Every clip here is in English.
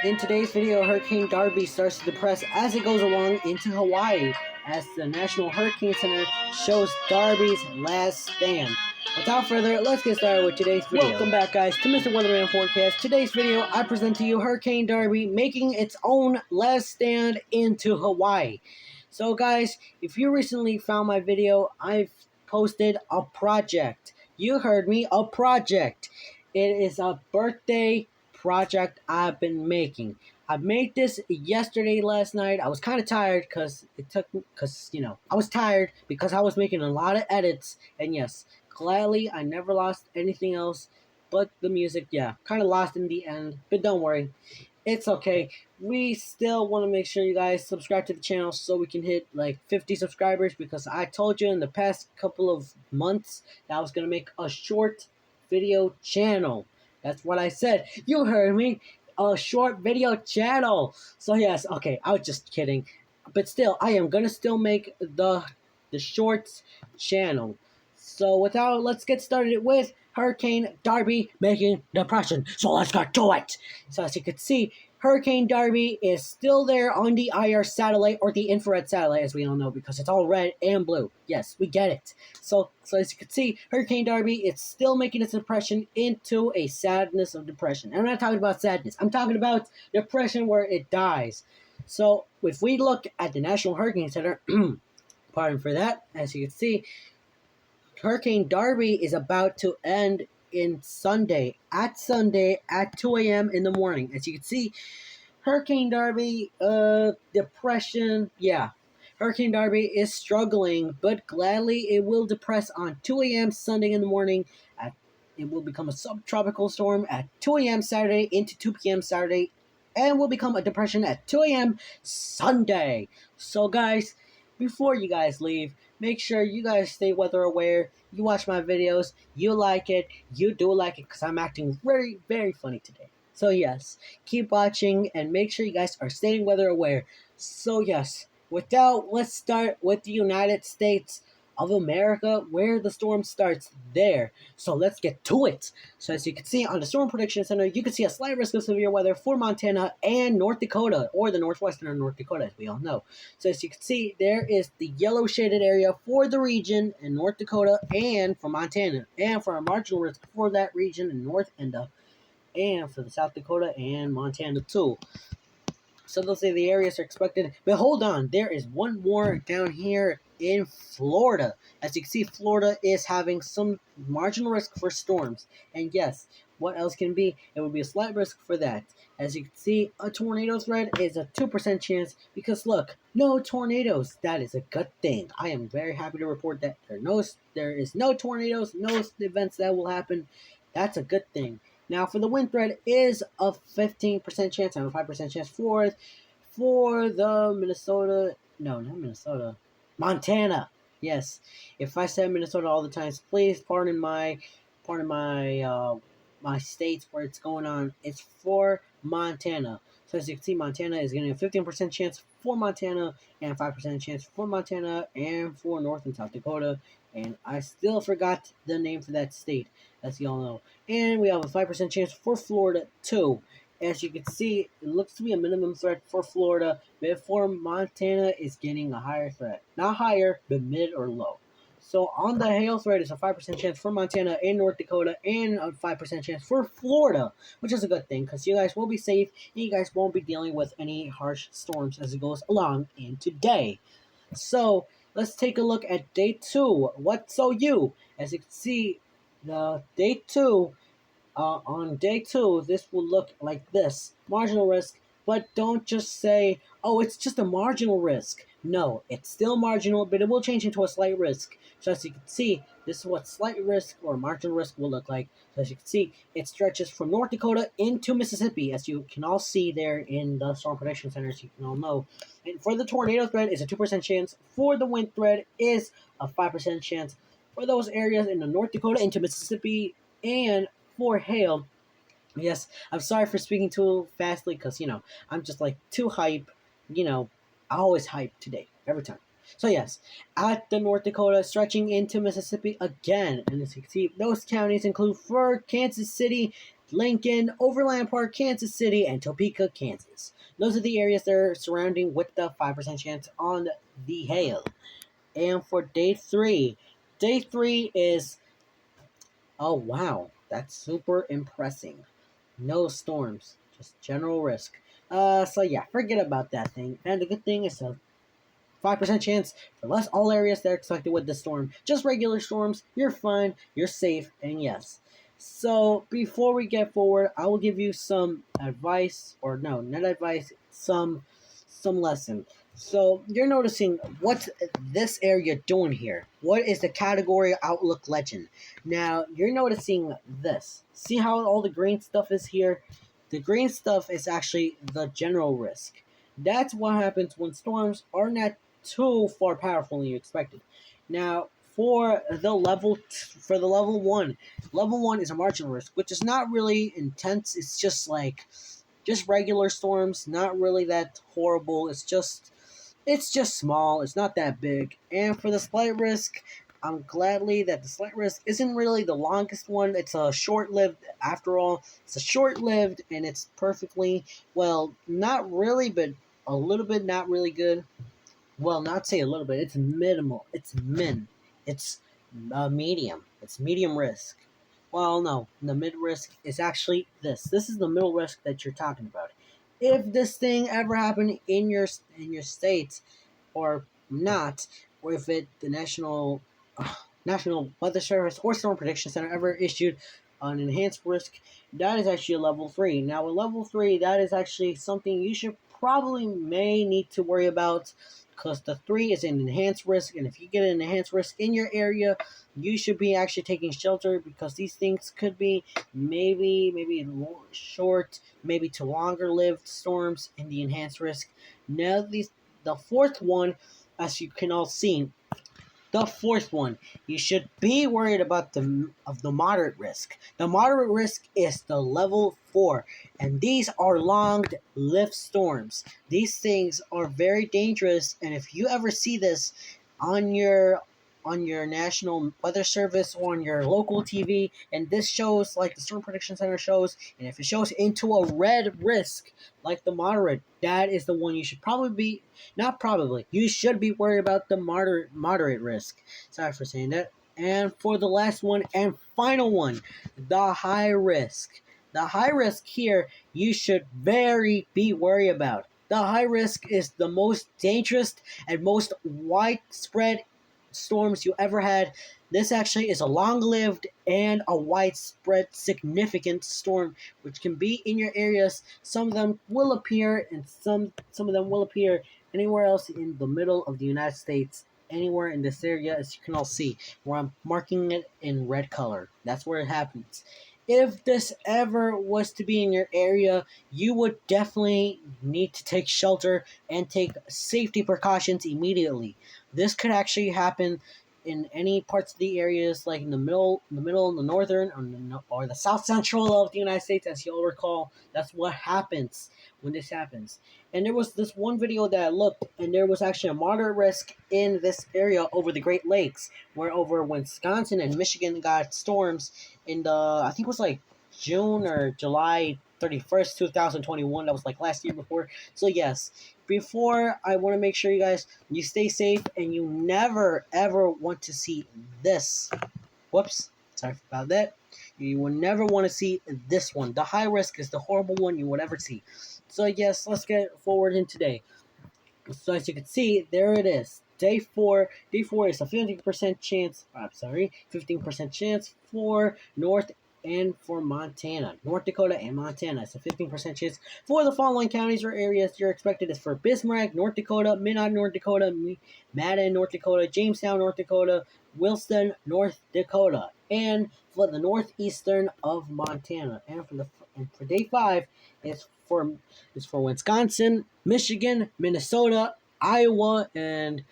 In today's video, Hurricane Darby starts to depress as it goes along into Hawaii, as the National Hurricane Center shows Darby's last stand. Without further, let's get started with today's video. Welcome back, guys, to Mr. Weatherman Forecast. Today's video, I present to you Hurricane Darby making its own last stand into Hawaii. So, guys, if you recently found my video, I've posted a project. You heard me, a project. It is a birthday project I've been making. I made this yesterday, last night. I was kind of tired because I was tired because I was making a lot of edits. And yes, gladly, I never lost anything else but the music. Yeah, kind of lost in the end, but don't worry. It's okay. We still want to make sure you guys subscribe to the channel so we can hit like 50 subscribers, because I told you in the past couple of months that I was going to make a short video channel. That's what I said. You heard me. A short video channel. So yes, okay, I was just kidding. But still, I am going to still make the shorts channel. So let's get started with Hurricane Darby making depression. So let's get to it. So as you can see, Hurricane Darby is still there on the IR satellite, or the infrared satellite, as we all know, because it's all red and blue. Yes, we get it. So as you can see, Hurricane Darby is still making its depression into a sadness of depression. And I'm not talking about sadness. I'm talking about depression where it dies. So if we look at the National Hurricane Center, pardon for that, as you can see, Hurricane Darby is about to end in Sunday at 2 a.m. in the morning. As you can see, Hurricane Darby, depression, yeah. Hurricane Darby is struggling, but gladly it will depress on 2 a.m. Sunday in the morning. It will become a subtropical storm at 2 a.m. Saturday into 2 p.m. Saturday, and will become a depression at 2 a.m. Sunday. So, guys, before you guys leave, make sure you guys stay weather aware. You watch my videos. You like it. You do like it because I'm acting very, very funny today. So, yes, keep watching and make sure you guys are staying weather aware. So, yes, let's start with the United States of America, where the storm starts there. So let's get to it. So as you can see on the Storm Prediction Center, you can see a slight risk of severe weather for Montana and North Dakota, or the northwestern of North Dakota, as we all know. So as you can see, there is the yellow shaded area for the region in North Dakota and for Montana, and for a marginal risk for that region in North and for the South Dakota and Montana too. So they'll say the areas are expected. But hold on, there is one more down here in Florida. As you can see, Florida is having some marginal risk for storms. And yes, what else can be? It would be a slight risk for that. As you can see, a tornado threat is a 2% chance, because look, no tornadoes. That is a good thing. I am very happy to report that there is no tornadoes, no events that will happen. That's a good thing. Now, for the wind threat is a 15% chance and a 5% chance for the Minnesota. No, not Minnesota. Montana. Yes. If I say Minnesota all the time, please pardon my states where it's going on. It's for Montana. So as you can see, Montana is getting a 15% chance for Montana and a 5% chance for Montana and for North and South Dakota. And I still forgot the name for that state, as you all know. And we have a 5% chance for Florida too. As you can see, it looks to be a minimum threat for Florida, but for Montana is getting a higher threat. Not higher, but mid or low. So on the hail threat, it's a 5% chance for Montana and North Dakota, and a 5% chance for Florida, which is a good thing, because you guys will be safe, and you guys won't be dealing with any harsh storms as it goes along in today. So let's take a look at day 2. What so you? As you can see, the day 2, on day 2, this will look like this. Marginal risk, but don't just say, oh, it's just a marginal risk. No, it's still marginal, but it will change into a slight risk. So as you can see, this is what slight risk or marginal risk will look like. So as you can see, it stretches from North Dakota into Mississippi, as you can all see there in the Storm Prediction Center, as you can all know. And for the tornado threat is a 2% chance. For the wind threat is a 5% chance. For those areas in the North Dakota into Mississippi, and for hail, yes, I'm sorry for speaking too fastly, because, I'm just like too hype. I always hype today, every time. So yes, at the North Dakota, stretching into Mississippi again. And as you can see, those counties include for Kansas City, Lincoln, Overland Park, Kansas City, and Topeka, Kansas. Those are the areas that are surrounding with the 5% chance on the hail. And for day three is, oh wow, that's super impressing. No storms, just general risk. So yeah, forget about that thing. And the good thing is a 5% chance for less all areas that are expected with the storm. Just regular storms, you're fine, you're safe, and yes. So before we get forward, I will give you some advice, or no, not advice, some lesson. So you're noticing what's this area doing here? What is the category outlook legend? Now you're noticing this. See how all the green stuff is here? The green stuff is actually the general risk. That's what happens when storms are not too far powerful than you expected. Now, for the level one is a marginal risk, which is not really intense. It's just regular storms, not really that horrible. It's just small. It's not that big. And for the slight risk, I'm gladly that the slight risk isn't really the longest one. It's a short-lived, after all. It's a short-lived, and it's perfectly well, not really, but a little bit not really good. Well, not say a little bit. It's minimal. It's It's medium. It's medium risk. Well, no, the mid risk is actually this. This is the middle risk that you're talking about. If this thing ever happened in your state, or not, or if the National Weather Service or Storm Prediction Center ever issued an enhanced risk, that is actually a level 3. Now, with level 3, that is actually something you should probably may need to worry about, because the 3 is an enhanced risk, and if you get an enhanced risk in your area, you should be actually taking shelter, because these things could be maybe short, maybe to longer lived storms in the enhanced risk. Now, the fourth one, as you can all see, the fourth one, you should be worried about the moderate risk. The moderate risk is the level 4, and these are long-lived storms. These things are very dangerous, and if you ever see this on your National Weather Service or on your local TV, and this shows like the Storm Prediction Center shows, and if it shows into a red risk like the moderate, that is the one you should probably be not probably. You should be worried about the moderate risk. Sorry for saying that. And for the last one and final one, the high risk. The high risk here you should very be worried about. The high risk is the most dangerous and most widespread storms you ever had. This actually is a long-lived and a widespread significant storm which can be in your areas. Some of them will appear, and some of them will appear anywhere else in the middle of the United States, anywhere in this area, as you can all see, where I'm marking it in red color. That's where it happens. If this ever was to be in your area, you would definitely need to take shelter and take safety precautions immediately. This could actually happen in any parts of the areas, like in the the northern, or the south central of the United States, as you'll recall. That's what happens when this happens. And there was this one video that I looked, and there was actually a moderate risk in this area over the Great Lakes, where over Wisconsin and Michigan got storms in the, I think it was like June or July 31st, 2021. That was like last year before. So yes, before, I want to make sure you stay safe, and you never ever want to see this. Whoops, sorry about that. You will never want to see this one. The high risk is the horrible one you would ever see. So yes, let's get forward in today. So as you can see, there it is. Day 4. Day 4 is a 15% chance. I'm sorry, 15% chance for North and for Montana. North Dakota and Montana. It's a 15% chance for the following counties or areas you're expected is for Bismarck, North Dakota, Minot, North Dakota, Madden, North Dakota, Jamestown, North Dakota, Wilson, North Dakota, and for the northeastern of Montana. And for day 5 is for Wisconsin, Michigan, Minnesota, Iowa, and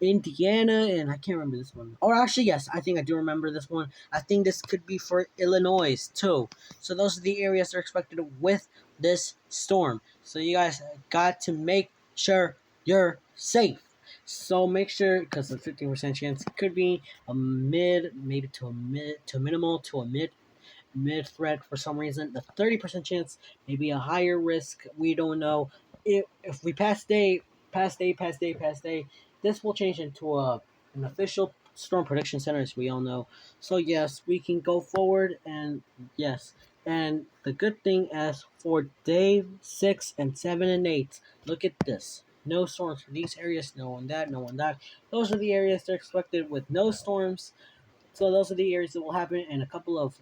Indiana, and I can't remember this one. Or actually, yes, I think I do remember this one. I think this could be for Illinois too. So those are the areas that are expected with this storm. So you guys got to make sure you're safe. So make sure, because the 15% chance could be a mid, maybe to a minimal to a mid mid threat for some reason. The 30% chance may be a higher risk. We don't know. If we pass day, this will change into an official storm prediction center, as we all know. So yes, we can go forward, and yes, and the good thing as for day 6 and 7 and 8, look at this. No storms for these areas. No one that. No one that. Those are the areas they're expected with no storms. So those are the areas that will happen in a couple of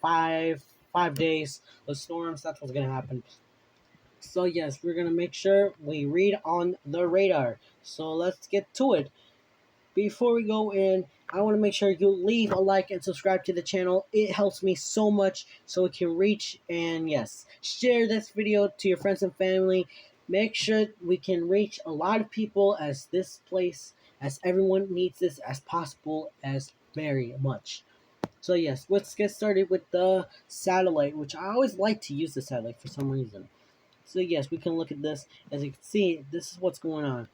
5 days of storms. That's what's gonna happen. So yes, we're gonna make sure we read on the radar. So let's get to it. Before we go in, I want to make sure you leave a like and subscribe to the channel. It helps me so much so it can reach, and yes, share this video to your friends and family. Make sure we can reach a lot of people as this place, as everyone needs this as possible as very much. So yes, let's get started with the satellite, which I always like to use the satellite for some reason. So yes, we can look at this. As you can see, this is what's going on.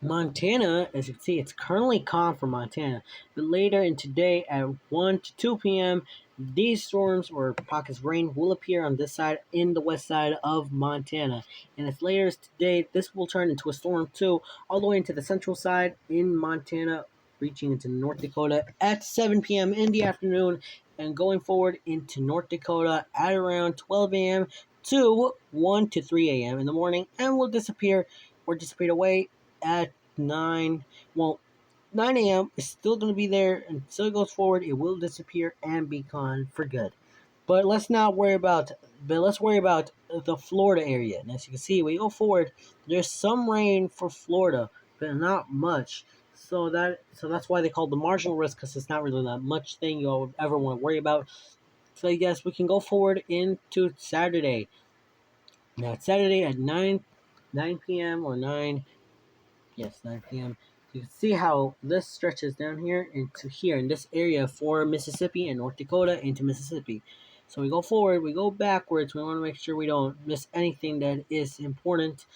Montana, as you can see, it's currently calm for Montana, but later in today at 1 to 2 p.m., these storms or pockets of rain will appear on this side in the west side of Montana. And as later as today, this will turn into a storm too, all the way into the central side in Montana, reaching into North Dakota at 7 p.m. in the afternoon, and going forward into North Dakota at around 12 a.m. to 1 to 3 a.m. in the morning, and will disappear or dissipate away at 9. Well, 9 a.m. is still going to be there until it goes forward. It will disappear and be gone for good. But let's not worry about. But let's worry about the Florida area. And as you can see, we go forward. There's some rain for Florida, but not much. So that's why they call it the marginal risk, because it's not really that much thing you'll ever want to worry about. So yes, we can go forward into Saturday. Now it's Saturday at 9 p.m. or 9. Yes, 9 p.m. You can see how this stretches down here into here in this area for Mississippi and North Dakota into Mississippi. So we go forward, we go backwards. We want to make sure we don't miss anything that is important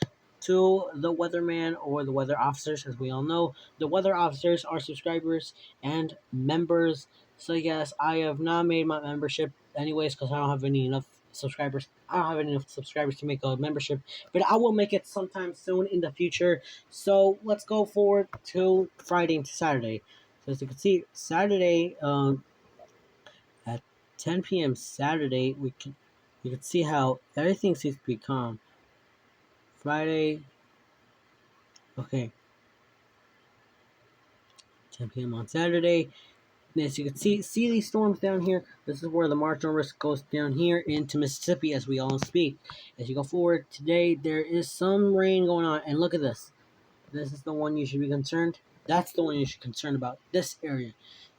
to the weatherman or the weather officers. As we all know, the weather officers are subscribers and members. So yes, I have not made my membership anyways because I don't have any enough subscribers. I don't have enough subscribers to make a membership, but I will make it sometime soon in the future. So let's go forward to Friday into Saturday. So as you can see, Saturday at 10 p.m. Saturday, you can see how everything seems to be calm. Friday, okay, 10 p.m. on Saturday. And as you can see these storms down here. This is where the marginal risk goes down here into Mississippi as we all speak. As you go forward today, there is some rain going on, and look at this. This is the one you should be concerned. That's the one you should be concerned about. This area.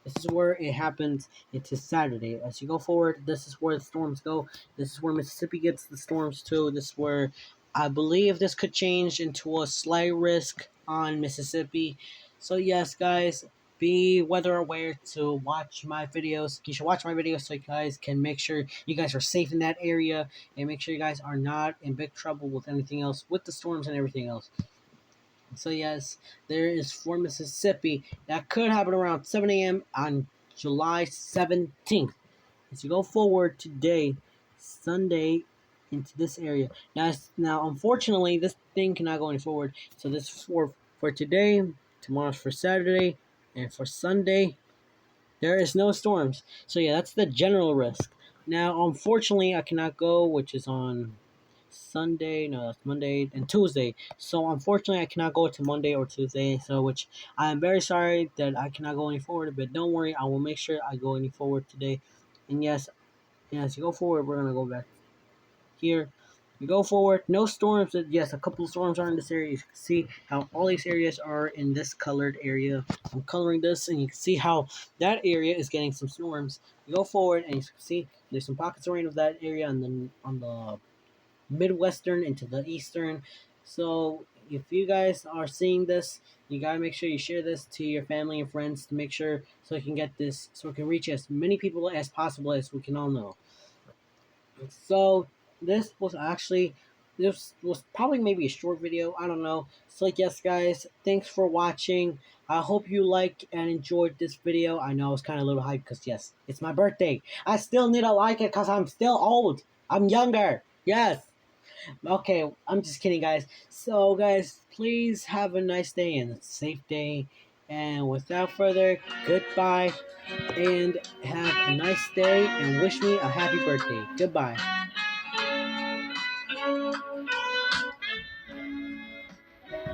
This is where it happens. It's a Saturday. As you go forward, this is where the storms go. This is where Mississippi gets the storms too. This is where I believe this could change into a slight risk on Mississippi. So yes, guys, be weather aware to watch my videos. You should watch my videos so you guys can make sure you guys are safe in that area, and make sure you guys are not in big trouble with anything else, with the storms and everything else. So yes, there is for Mississippi. That could happen around 7 a.m. on July 17th. As you go forward today, Sunday, into this area. Now, unfortunately, this thing cannot go any forward. So this is for today, tomorrow's for Saturday, and for Sunday, there is no storms. So yeah, that's the general risk. Now, unfortunately, I cannot go, which is on Sunday, no, that's Monday and Tuesday. So unfortunately, I cannot go to Monday or Tuesday. So which I am very sorry that I cannot go any forward. But don't worry, I will make sure I go any forward today. And yes, as you go forward, we're gonna go back here. We go forward, no storms. Yes, a couple of storms are in this area. You can see how all these areas are in this colored area. I'm coloring this, and you can see how that area is getting some storms. You go forward, and you can see there's some pockets of rain of that area, and then on the Midwestern into the Eastern. So if you guys are seeing this, you gotta make sure you share this to your family and friends to make sure so we can get this, so we can reach as many people as possible as we can all know. So this was probably maybe a short video. I don't know. So yes, guys, thanks for watching. I hope you like and enjoyed this video. I know I was kind of a little hyped because, yes, it's my birthday. I still need to like it because I'm still old. I'm younger. Yes. Okay, I'm just kidding, guys. So, guys, please have a nice day and a safe day. And without further, goodbye and have a nice day and wish me a happy birthday. Goodbye.